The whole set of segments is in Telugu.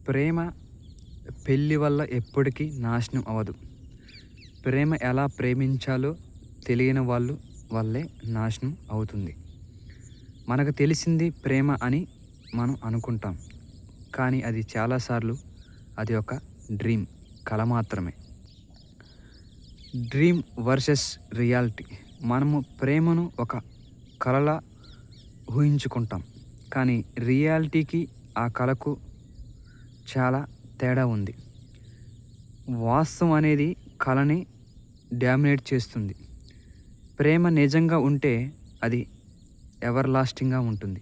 ప్రేమ పెళ్ళి వల్ల ఎప్పటికీ నాశనం అవ్వదు. ప్రేమ ఎలా ప్రేమించాలో తెలియని వాళ్ళు వల్లే నాశనం అవుతుంది. మనకు తెలిసింది ప్రేమ అని మనం అనుకుంటాం. కానీ అది చాలాసార్లు అది ఒక డ్రీమ్, కల మాత్రమే. Dream versus reality. మనము ప్రేమను ఒక కలలా ఊహించుకుంటాం. కానీ రియాలిటీకి ఆ కలకు చాలా తేడా ఉంది. వాస్తవం అనేది కలని డామినేట్ చేస్తుంది. ప్రేమ నిజంగా ఉంటే అది ఎవర్ లాస్టింగ్గా ఉంటుంది.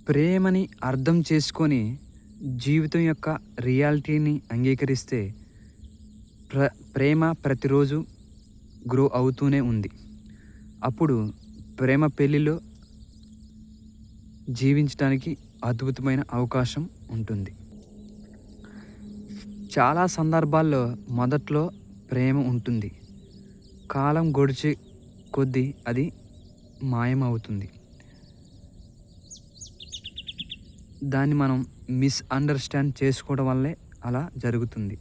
ప్రేమని అర్థం చేసుకొని జీవితం యొక్క రియాలిటీని అంగీకరిస్తే ప్రేమ ప్రతిరోజు గ్రో అవుతూనే ఉంది. అప్పుడు ప్రేమ పెళ్ళిలో జీవించడానికి అద్భుతమైన అవకాశం ఉంటుంది. చాలా సందర్భాల్లో మొదట్లో ప్రేమ ఉంటుంది. కాలం గడిచే కొద్దీ అది మాయమవుతుంది. దాన్ని మనం మిస్అండర్స్టాండ్ చేసుకోవడం వల్లే అలా జరుగుతుంది.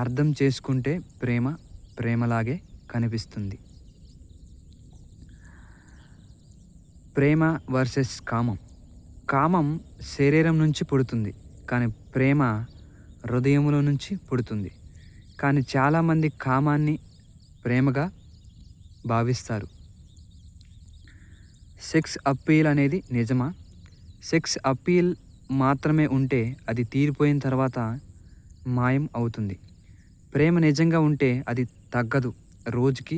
అర్థం చేసుకుంటే ప్రేమ ప్రేమలాగే కనిపిస్తుంది. ప్రేమ వర్సెస్ కామం. కామం శరీరం నుంచి పుడుతుంది, కానీ ప్రేమ హృదయంలో నుంచి పుడుతుంది. కానీ చాలామంది కామాన్ని ప్రేమగా భావిస్తారు. సెక్స్ అప్పీల్ అనేది నిజమా? సెక్స్ అప్పీల్ మాత్రమే ఉంటే అది తీరిపోయిన తర్వాత మాయం అవుతుంది. ప్రేమ నిజంగా ఉంటే అది తగ్గదు, రోజుకి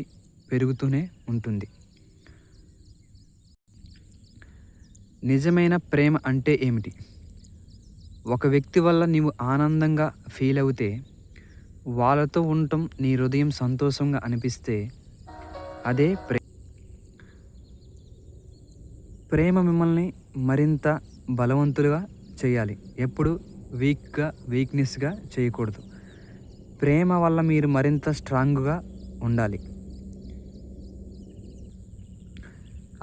పెరుగుతూనే ఉంటుంది. నిజమైన ప్రేమ అంటే ఏమిటి? ఒక వ్యక్తి వల్ల నీవు ఆనందంగా ఫీల్ అవుతే, వాళ్ళతో ఉండటం నీ హృదయం సంతోషంగా అనిపిస్తే అదే ప్రేమ మిమ్మల్ని మరింత బలవంతులుగా చేయాలి. ఎప్పుడు వీక్నెస్గా చేయకూడదు. ప్రేమ వల్ల మీరు మరింత స్ట్రాంగ్గా ఉండాలి.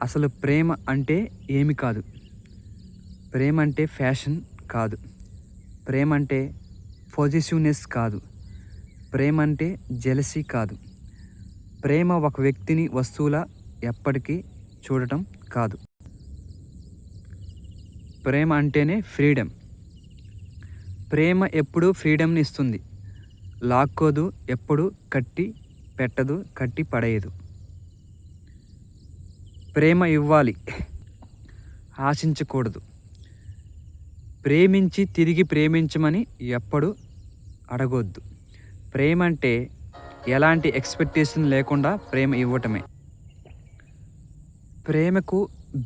అసలు ప్రేమ అంటే ఏమి కాదు. ప్రేమ అంటే ఫ్యాషన్ కాదు. ప్రేమ అంటే పొజిటివ్నెస్ కాదు. ప్రేమ అంటే జెలసీ కాదు. ప్రేమ ఒక వ్యక్తిని వస్తువులా ఎప్పటికీ చూడటం కాదు. ప్రేమ అంటేనే ఫ్రీడమ్. ప్రేమ ఎప్పుడూ ఫ్రీడమ్ని ఇస్తుంది. లాక్కోదు, ఎప్పుడు కట్టి పెట్టదు, కట్టి పడేయదు. ప్రేమ ఇవ్వాలి, ఆశించకూడదు. ప్రేమించి తిరిగి ప్రేమించమని ఎప్పుడు అడగొద్దు. ప్రేమ అంటే ఎలాంటి ఎక్స్పెక్టేషన్ లేకుండా ప్రేమ ఇవ్వటమే. ప్రేమకు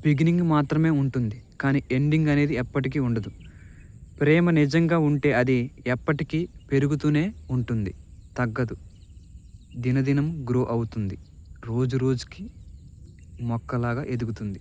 బిగినింగ్ మాత్రమే ఉంటుంది, కానీ ఎండింగ్ అనేది ఎప్పటికీ ఉండదు. ప్రేమ నిజంగా ఉంటే అది ఎప్పటికీ పెరుగుతూనే ఉంటుంది, తగ్గదు. దినదినం గ్రో అవుతుంది, రోజు రోజుకి మొక్కలాగా ఎదుగుతుంది.